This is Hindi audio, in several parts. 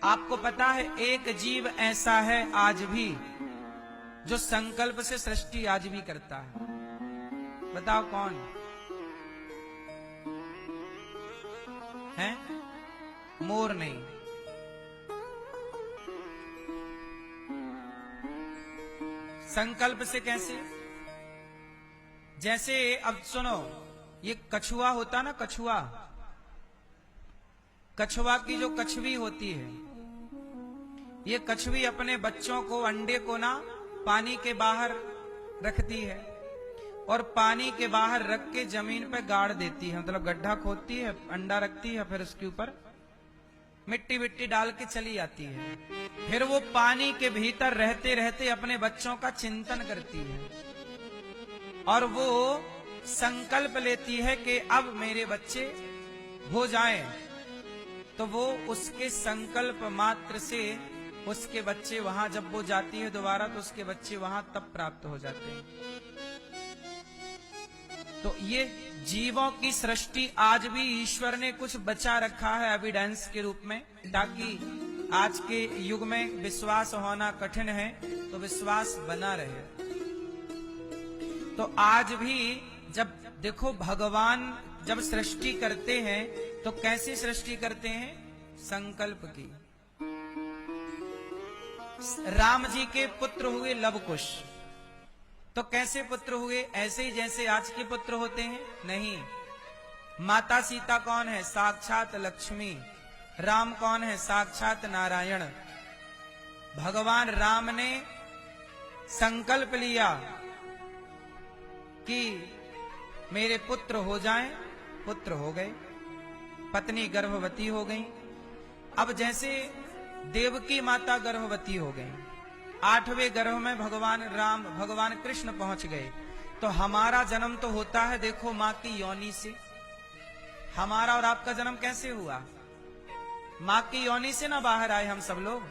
आपको पता है एक जीव ऐसा है आज भी जो संकल्प से सृष्टि आज भी करता है। बताओ कौन है? मोर नहीं। संकल्प से कैसे? जैसे अब सुनो, ये कछुआ होता ना, कछुआ, कछुआ की जो कछवी होती है, ये कछवी अपने बच्चों को, अंडे को ना पानी के बाहर रखती है और पानी के बाहर रख के जमीन पे गाड़ देती है, मतलब गड्ढा खोदती है, अंडा रखती है, फिर उसके ऊपर मिट्टी विट्टी डाल के चली आती है। फिर वो पानी के भीतर रहते रहते अपने बच्चों का चिंतन करती है और वो संकल्प लेती है कि अब मेरे बच्चे हो जाएं, तो वो उसके संकल्प मात्र से उसके बच्चे वहां, जब वो जाती है दोबारा, तो उसके बच्चे वहां तब प्राप्त हो जाते हैं। तो ये जीवों की सृष्टि आज भी ईश्वर ने कुछ बचा रखा है एविडेंस के रूप में, ताकि आज के युग में विश्वास होना कठिन है तो विश्वास बना रहे। तो आज भी जब देखो, भगवान जब सृष्टि करते हैं तो कैसी सृष्टि करते हैं? संकल्प की। राम जी के पुत्र हुए लवकुश, तो कैसे पुत्र हुए? ऐसे ही जैसे आज के पुत्र होते हैं? नहीं। माता सीता कौन है? साक्षात लक्ष्मी। राम कौन है? साक्षात नारायण। भगवान राम ने संकल्प लिया कि मेरे पुत्र हो जाएं, पुत्र हो गए, पत्नी गर्भवती हो गई। अब जैसे देवकी माता गर्भवती हो गई, 8वें गर्भ में भगवान कृष्ण पहुंच गए, तो हमारा जन्म तो होता है देखो मां की योनि से। हमारा और आपका जन्म कैसे हुआ? मां की योनि से ना बाहर आए हम सब लोग।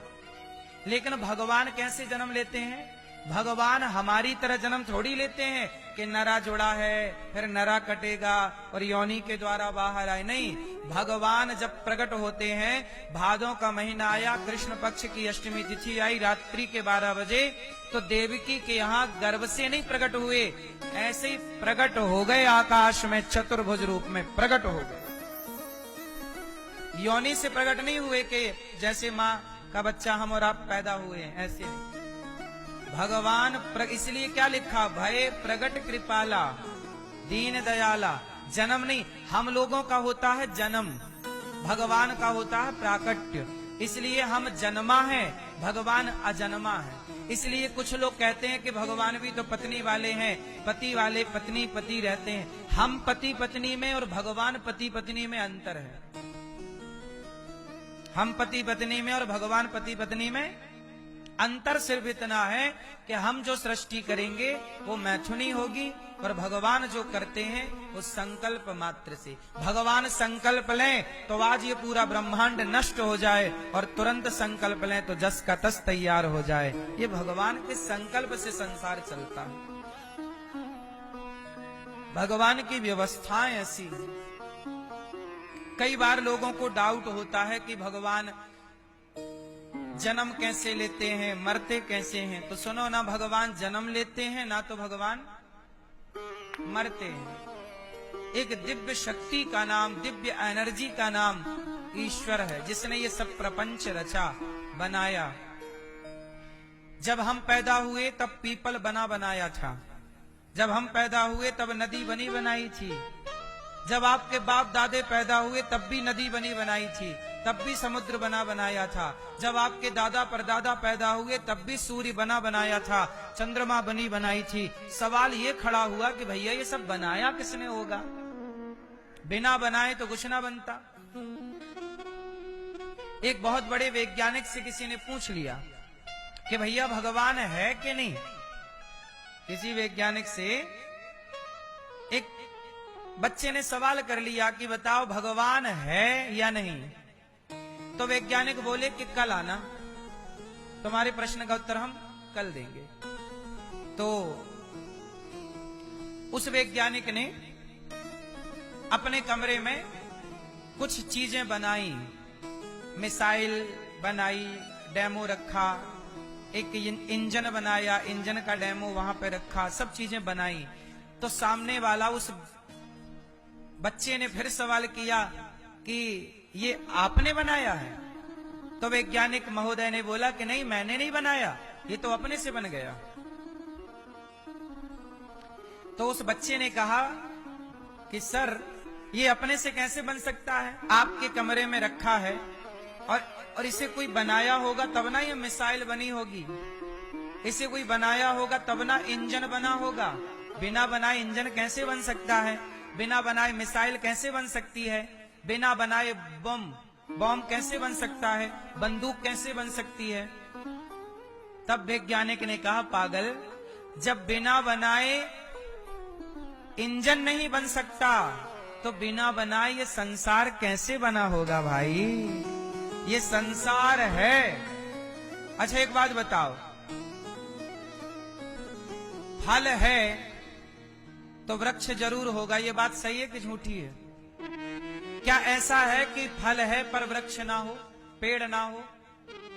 लेकिन भगवान कैसे जन्म लेते हैं? भगवान हमारी तरह जन्म थोड़ी लेते हैं कि नरा जुड़ा है फिर नरा कटेगा और योनि के द्वारा बाहर आए। नहीं, भगवान जब प्रकट होते हैं, भादों का महीना आया, कृष्ण पक्ष की अष्टमी तिथि आई, रात्रि के 12 बजे, तो देवकी के यहाँ गर्भ से नहीं प्रकट हुए, ऐसे ही प्रकट हो गए आकाश में, चतुर्भुज रूप में प्रकट हो गए। योनि से प्रकट नहीं हुए कि जैसे माँ का बच्चा हम और आप पैदा हुए हैं, ऐसे नहीं। भगवान इसलिए क्या लिखा? भय प्रगट कृपाला दीन दयाला। जन्म नहीं, हम लोगों का होता है जन्म, भगवान का होता है प्राकट्य। इसलिए हम जन्मा है, भगवान अजन्मा है। इसलिए कुछ लोग कहते हैं कि भगवान भी तो पत्नी वाले हैं, पति वाले पत्नी पति रहते हैं। हम पति पत्नी में और भगवान पति पत्नी में अंतर है। हम पति पत्नी में और भगवान पति पत्नी में अंतर सिर्फ इतना है कि हम जो सृष्टि करेंगे वो मैथुनी होगी और भगवान जो करते हैं वो संकल्प मात्र से। भगवान संकल्प लें तो आज ये पूरा ब्रह्मांड नष्ट हो जाए और तुरंत संकल्प लें तो जस का तस तैयार हो जाए। ये भगवान के संकल्प से संसार चलता है। भगवान की व्यवस्थाएं ऐसी। कई बार लोगों को डाउट होता है कि भगवान जन्म कैसे लेते हैं, मरते कैसे हैं? तो सुनो ना, भगवान जन्म लेते हैं ना तो भगवान मरते हैं। एक दिव्य शक्ति का नाम, दिव्य एनर्जी का नाम ईश्वर है, जिसने ये सब प्रपंच रचा, बनाया। जब हम पैदा हुए तब पीपल बना बनाया था, जब हम पैदा हुए तब नदी बनी बनाई थी, जब आपके बाप दादे पैदा हुए तब भी नदी बनी बनाई थी, तब भी समुद्र बना बनाया था, जब आपके दादा परदादा पैदा हुए तब भी सूर्य बना बनाया था, चंद्रमा बनी बनाई थी। सवाल ये खड़ा हुआ कि भैया ये सब बनाया किसने होगा? बिना बनाए तो कुछ ना बनता। एक बहुत बड़े वैज्ञानिक से किसी ने पूछ लिया कि भैया भगवान है कि नहीं? किसी वैज्ञानिक से एक बच्चे ने सवाल कर लिया कि बताओ भगवान है या नहीं? तो वैज्ञानिक बोले कि कल आना, तुम्हारे प्रश्न का उत्तर हम कल देंगे। तो उस वैज्ञानिक ने अपने कमरे में कुछ चीजें बनाई, मिसाइल बनाई, डेमो रखा, एक इंजन बनाया, इंजन का डेमो वहां पे रखा, सब चीजें बनाई। तो सामने वाला उस बच्चे ने फिर सवाल किया कि ये आपने बनाया है? तो वैज्ञानिक महोदय ने बोला कि नहीं, मैंने नहीं बनाया, ये तो अपने से बन गया। तो उस बच्चे ने कहा कि सर, ये अपने से कैसे बन सकता है? आपके कमरे में रखा है और इसे कोई बनाया होगा तब ना ये मिसाइल बनी होगी, इसे कोई बनाया होगा तब ना इंजन बना होगा। बिना बनाए इंजन कैसे बन सकता है? बिना बनाए मिसाइल कैसे बन सकती है? बिना बनाए बम कैसे बन सकता है? बंदूक कैसे बन सकती है? तब वैज्ञानिक ने कहा, पागल, जब बिना बनाए इंजन नहीं बन सकता तो बिना बनाए ये संसार कैसे बना होगा भाई? ये संसार है। अच्छा एक बात बताओ, फल है तो वृक्ष जरूर होगा, ये बात सही है कि झूठी है? क्या ऐसा है कि फल है पर वृक्ष ना हो, पेड़ ना हो?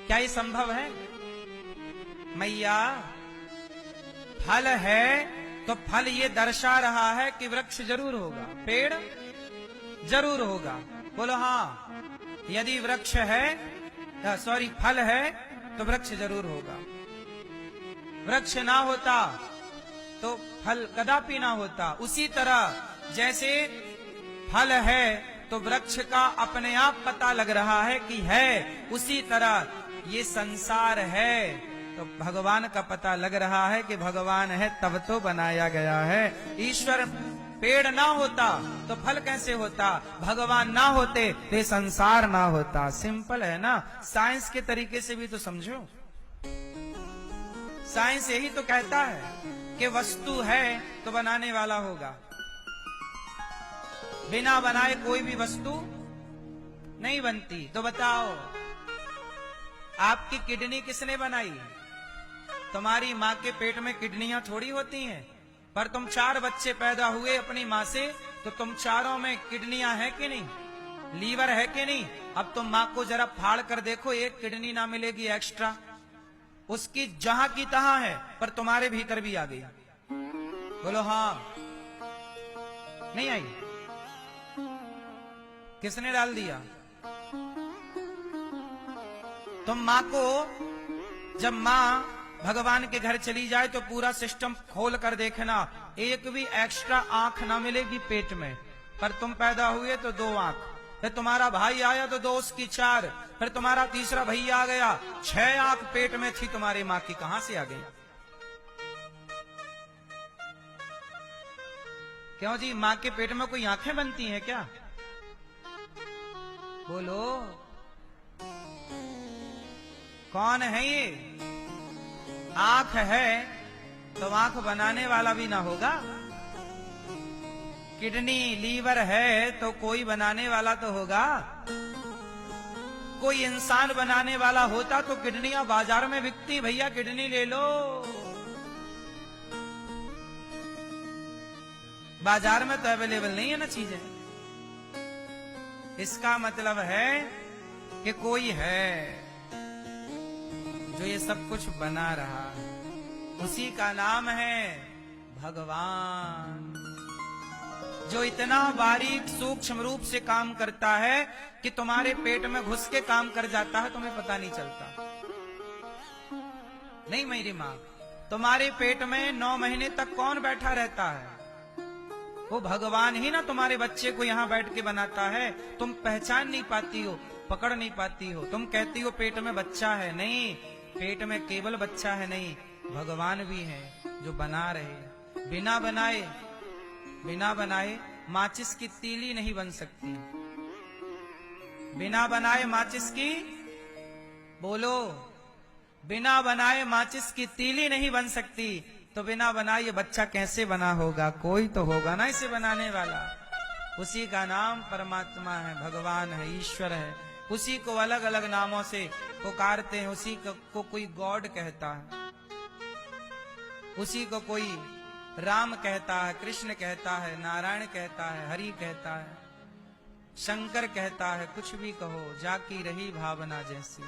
क्या ये संभव है? मैया, फल है तो फल ये दर्शा रहा है कि वृक्ष जरूर होगा, पेड़ जरूर होगा। बोलो हाँ, यदि वृक्ष है, फल है तो वृक्ष जरूर होगा। वृक्ष ना होता तो फल कदापि ना होता। उसी तरह जैसे फल है तो वृक्ष का अपने आप पता लग रहा है कि है, उसी तरह ये संसार है तो भगवान का पता लग रहा है कि भगवान है तब तो बनाया गया है। ईश्वर, पेड़ ना होता तो फल कैसे होता? भगवान ना होते तो संसार ना होता। सिंपल है ना? साइंस के तरीके से भी तो समझो। साइंस यही तो कहता है कि वस्तु है तो बनाने वाला होगा। बिना बनाए कोई भी वस्तु नहीं बनती। तो बताओ, आपकी किडनी किसने बनाई? तुम्हारी माँ के पेट में किडनियां थोड़ी होती हैं। पर तुम 4 बच्चे पैदा हुए अपनी माँ से, तो तुम चारों में किडनियां है कि नहीं? लीवर है कि नहीं? अब तुम माँ को जरा फाड़ कर देखो, एक किडनी ना मिलेगी एक्स्ट्रा। उसकी जहां की तहां है, पर तुम्हारे भीतर भी आ गई। बोलो हाँ, नहीं आई? किसने डाल दिया? तुम माँ को, जब माँ भगवान के घर चली जाए तो पूरा सिस्टम खोल कर देखना, एक भी एक्स्ट्रा आंख ना मिलेगी पेट में। पर तुम पैदा हुए तो 2 आंख, फिर तुम्हारा भाई आया तो 2 उसकी 4, फिर तुम्हारा तीसरा भैया आ गया, 6 आंख पेट में थी तुम्हारी माँ की, कहां से आ गई? क्यों जी, माँ के पेट में कोई आंखें बनती हैं क्या? बोलो, कौन है ये? आंख है तो आंख बनाने वाला भी ना होगा। किडनी, लीवर है तो कोई बनाने वाला तो होगा। कोई इंसान बनाने वाला होता तो किडनियां बाजार में बिकती, भैया किडनी ले लो। बाजार में तो अवेलेबल नहीं है ना चीजें। इसका मतलब है कि कोई है जो ये सब कुछ बना रहा है, उसी का नाम है भगवान। जो इतना बारीक सूक्ष्म रूप से काम करता है कि तुम्हारे पेट में घुस के काम कर जाता है, तुम्हें पता नहीं चलता। नहीं मेरी माँ, तुम्हारे पेट में 9 महीने तक कौन बैठा रहता है? वो भगवान ही ना तुम्हारे बच्चे को यहाँ बैठ के बनाता है। तुम पहचान नहीं पाती हो, पकड़ नहीं पाती हो। तुम कहती हो पेट में बच्चा है, नहीं, पेट में केवल बच्चा है नहीं, भगवान भी है जो बना रहे। बिना बनाए माचिस की तीली नहीं बन सकती। बिना बनाए माचिस की, बोलो, बिना बनाए माचिस की तीली नहीं बन सकती। तो बिना बनाए ये बच्चा कैसे बना होगा? कोई तो होगा ना इसे बनाने वाला। उसी का नाम परमात्मा है, भगवान है, ईश्वर है। उसी को अलग अलग नामों से पुकारते हैं। उसी को कोई गॉड कहता है, उसी को कोई राम कहता है, कृष्ण कहता है, नारायण कहता है, हरि कहता है, शंकर कहता है। कुछ भी कहो, जाकी रही भावना जैसी।